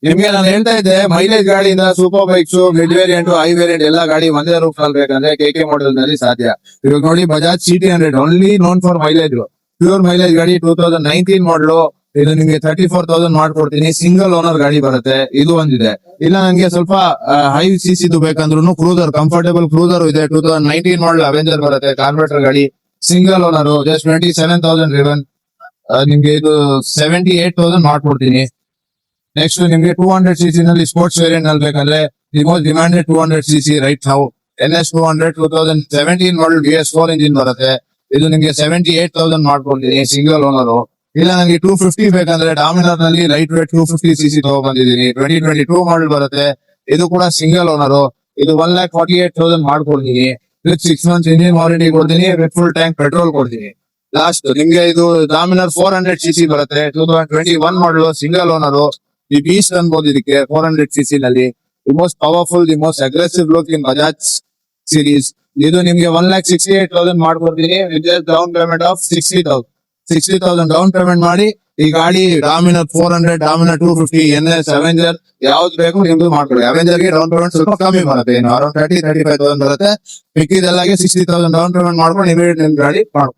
ನಿಮ್ಗೆ ನಾನು ಹೇಳ್ತಾ ಇದ್ದೆ ಮೈಲೇಜ್ ಗಾಡಿಯಿಂದ super bikes mid variant high variant ಎಲ್ಲಾ ಗಾಡಿ ಒಂದೇ ರೂಪ್ ನಲ್ಲಿ ಬೇಕಂದ್ರೆ KK ಮಾಡೆಲ್ ನಲ್ಲಿ ಸಾಧ್ಯ. ಇವಾಗ ನೋಡಿ Bajaj CT100 only known for mileage, pure mileage ಗಾಡಿ 2019 ಮಾಡಲು. ಇದು ನಿಮ್ಗೆ 34,000 ಮಾಡ್ಕೊಡ್ತೀನಿ. ಸಿಂಗಲ್ ಓನರ್ ಗಾಡಿ ಬರುತ್ತೆ. ಇದು ಒಂದಿದೆ. ಇಲ್ಲ ನಂಗೆ ಸ್ವಲ್ಪ ಹೈ ಸಿಸಿದು ಬೇಕಂದ್ರೂ ಕ್ರೂಸರ್, ಕಂಫರ್ಟೇಬಲ್ ಕ್ರೂಸರ್ ಇದೆ. 2019 ಮಾಡಲ್ ಅವೆಂಜರ್ ಬರುತ್ತೆ, ಕಾರ್ಪೊರೇಟರ್ ಗಾಡಿ, ಸಿಂಗಲ್ ಓನರ್, ಜಸ್ಟ್ 27,000 ರಿವನ್. ನಿಮ್ಗೆ ಇದು 78,000 ಮಾಡ್ಕೊಡ್ತೀನಿ. ನೆಕ್ಸ್ಟ್ ನಿಮ್ಗೆ 200cc ನಲ್ಲಿ ಸ್ಪೋರ್ಟ್ಸ್ ವೇರಿಯಂಟ್ ನಲ್ಲಿ ಬೇಕಂದ್ರೆ the most demanded 200cc right ನಾವು NS 200 2017 ಮಾಡಲ್ BS4 ಇಂಜಿನ್ ಬರುತ್ತೆ. ಇದು ನಿಮ್ಗೆ 78,000 ಮಾಡ್ಕೊಡ್ತೀನಿ, ಸಿಂಗಲ್ ಓನರ್. ಇಲ್ಲ ನನಗೆ 250 ಬೇಕಂದ್ರೆ ಡಾಮಿನರ್ ನಲ್ಲಿ ಲೈಟ್ ವೇಟ್ 250cc ತಗೊಂಡ್ಬಂದಿದ್ದೀನಿ. 2022 ಮಾಡಲ್ ಬರುತ್ತೆ. ಇದು ಕೂಡ ಸಿಂಗಲ್ ಓನರ್. ಇದು 1,48,000 ಮಾಡ್ಕೊಡ್ತೀನಿ. ವಿತ್ 6 months ಇಂಜಿನ್ ವಾರಂಟಿ ಕೊಡ್ತೀನಿ, ವಿತ್ ಫುಲ್ ಟ್ಯಾಂಕ್ ಪೆಟ್ರೋಲ್ ಕೊಡ್ತೀನಿ. ಲಾಸ್ಟ್ ನಿಮ್ಗೆ ಇದು ಡಾಮಿನರ್ 400cc ಬರುತ್ತೆ. 2021 ಮಾಡಲ್, ಸಿಂಗಲ್ ಓನರ್. ದಿ ಬೀಸ್ಟ್ ಅನ್ಬೋದು ಇದಕ್ಕೆ 400cc ನಲ್ಲಿ. The most powerful, the most aggressive look in Bajaj series. ಇದು ನಿಮ್ಗೆ 1,68,000 ಮಾಡ್ಕೊಡ್ತೀನಿ with down payment of 60,000 down payment ಮಾಡಿ ಈ ಗಾಡಿ ಡಾಮಿನರ್ 400, ಡಾಮಿನರ್ 250, NS, ಅವೆಂಜರ್ ಯಾವ್ದು ಬೇಕು ನಿಮ್ದು ಮಾಡ್ಕೊಳ್ಳಿ. ಅವೆಂಜರ್ ಗೆ ಡೌನ್ ಪೇಮೆಂಟ್ ಸ್ವಲ್ಪ ಕಮ್ಮಿ ಬರುತ್ತೆ, ಅರೌಂಡ್ 35,000 ಬರುತ್ತೆ. ಮಿಕ್ಕಿದೆಲ್ಲಾಗೆ 60,000 ಡೌನ್ ಪೇಮೆಂಟ್ ಮಾಡ್ಕೊಂಡು ಇಮಿಡಿಯೇಟ್ ನಿಮ್ ಗಾಡಿ ಮಾಡ್ಕೊಳ್ಳಿ.